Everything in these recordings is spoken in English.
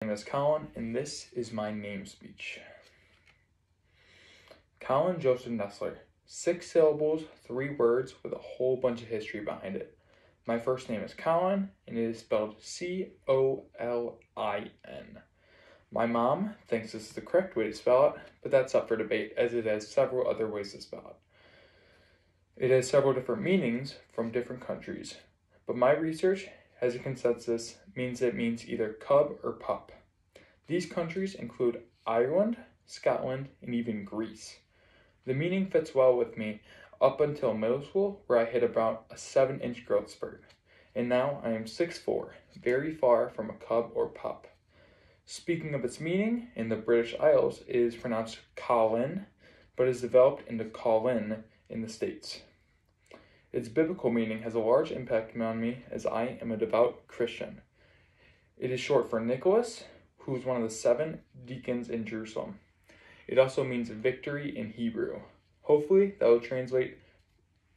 My name is Colin, and this is my name speech. Colin Joseph Nestler. 6 syllables, 3 words with a whole bunch of history behind it. My first name is Colin, and it is spelled C-O-L-I-N. My mom thinks this is the correct way to spell it, but that's up for debate as it has several other ways to spell it. It has several different meanings from different countries, but my research has a consensus means it means either cub or pup. These countries include Ireland, Scotland, and even Greece. The meaning fits well with me up until middle school, where I hit about a 7-inch growth spurt, and now I am 6'4", very far from a cub or pup. Speaking of its meaning, in the British Isles it is pronounced Colin, but is developed into Colin in the States. Its biblical meaning has a large impact on me as I am a devout Christian. It is short for Nicholas, who is one of the 7 deacons in Jerusalem. It also means victory in Hebrew. Hopefully that will translate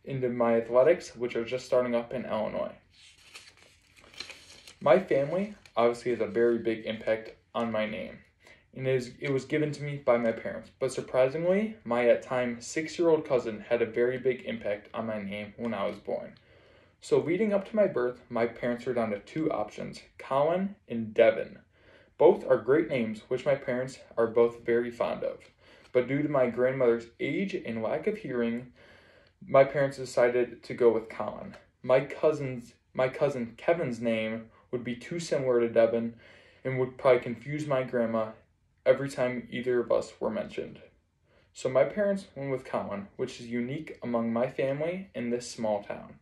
into my athletics, which are just starting up in Illinois. My family obviously has a very big impact on my name, and it was given to me by my parents, but surprisingly, my at time 6-year-old cousin had a very big impact on my name when I was born. So leading up to my birth, my parents were down to 2 options, Colin and Devin. Both are great names, which my parents are both very fond of, but due to my grandmother's age and lack of hearing, my parents decided to go with Colin. My cousin Kevin's name would be too similar to Devin and would probably confuse my grandma every time either of us were mentioned. So my parents went with Colin, which is unique among my family in this small town.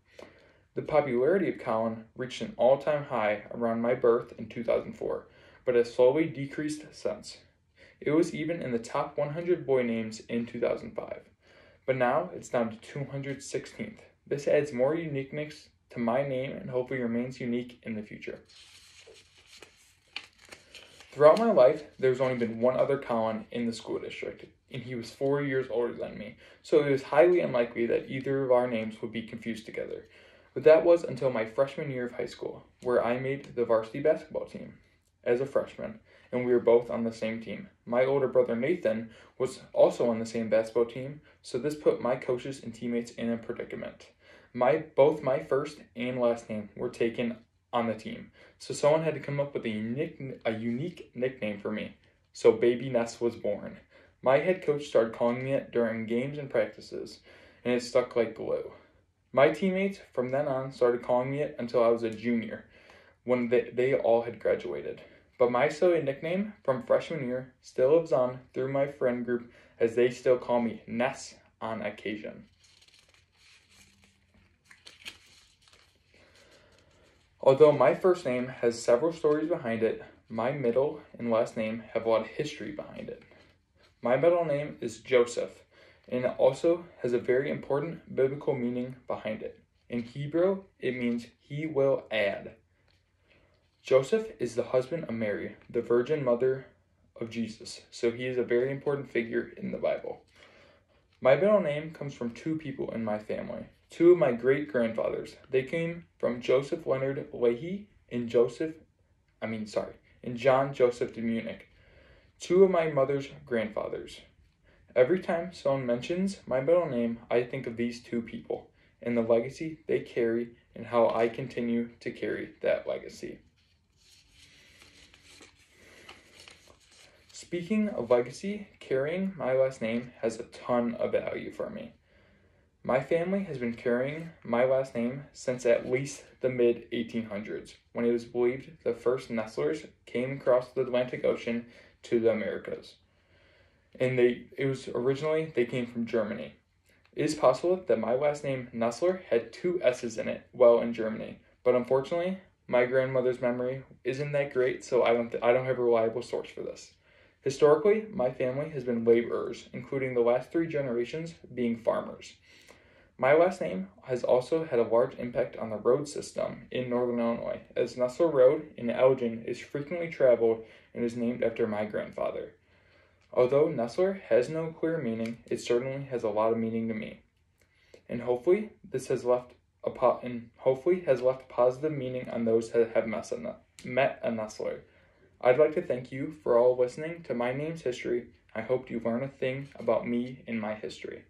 The popularity of Colin reached an all-time high around my birth in 2004, but has slowly decreased since. It was even in the top 100 boy names in 2005, but now it's down to 216th. This adds more uniqueness to my name and hopefully remains unique in the future. Throughout my life, there's only been one other Colin in the school district, and he was 4 years older than me, so it was highly unlikely that either of our names would be confused together. But that was until my freshman year of high school, where I made the varsity basketball team as a freshman, and we were both on the same team. My older brother Nathan was also on the same basketball team, so this put my coaches and teammates in a predicament. Both my first and last name were taken on the team, so someone had to come up with a unique nickname for me. So Baby Ness was born. My head coach started calling me it during games and practices, and it stuck like glue. My teammates from then on started calling me it until I was a junior, when they all had graduated. But my silly nickname from freshman year still lives on through my friend group, as they still call me Ness on occasion. Although my first name has several stories behind it, my middle and last name have a lot of history behind it. My middle name is Joseph, and it also has a very important biblical meaning behind it. In Hebrew, it means he will add. Joseph is the husband of Mary, the virgin mother of Jesus, so he is a very important figure in the Bible. My middle name comes from 2 people in my family. 2 of my great-grandfathers. They came from Joseph Leonard Leahy and John Joseph de Munich, 2 of my mother's grandfathers. Every time someone mentions my middle name, I think of these 2 people and the legacy they carry and how I continue to carry that legacy. Speaking of legacy, carrying my last name has a ton of value for me. My family has been carrying my last name since at least the mid-1800s, when it was believed the first nestlers came across the Atlantic Ocean to the Americas. And they came from Germany. It is possible that my last name, Nestler, had 2 S's in it while in Germany, but unfortunately, my grandmother's memory isn't that great, so I don't have a reliable source for this. Historically, my family has been laborers, including the last 3 generations being farmers. My last name has also had a large impact on the road system in northern Illinois, as Nestler Road in Elgin is frequently traveled and is named after my grandfather. Although Nestler has no clear meaning, it certainly has a lot of meaning to me. And hopefully has left positive meaning on those that have met a Nestler. I'd like to thank you for all listening to My Name's History. I hope you learn a thing about me and my history.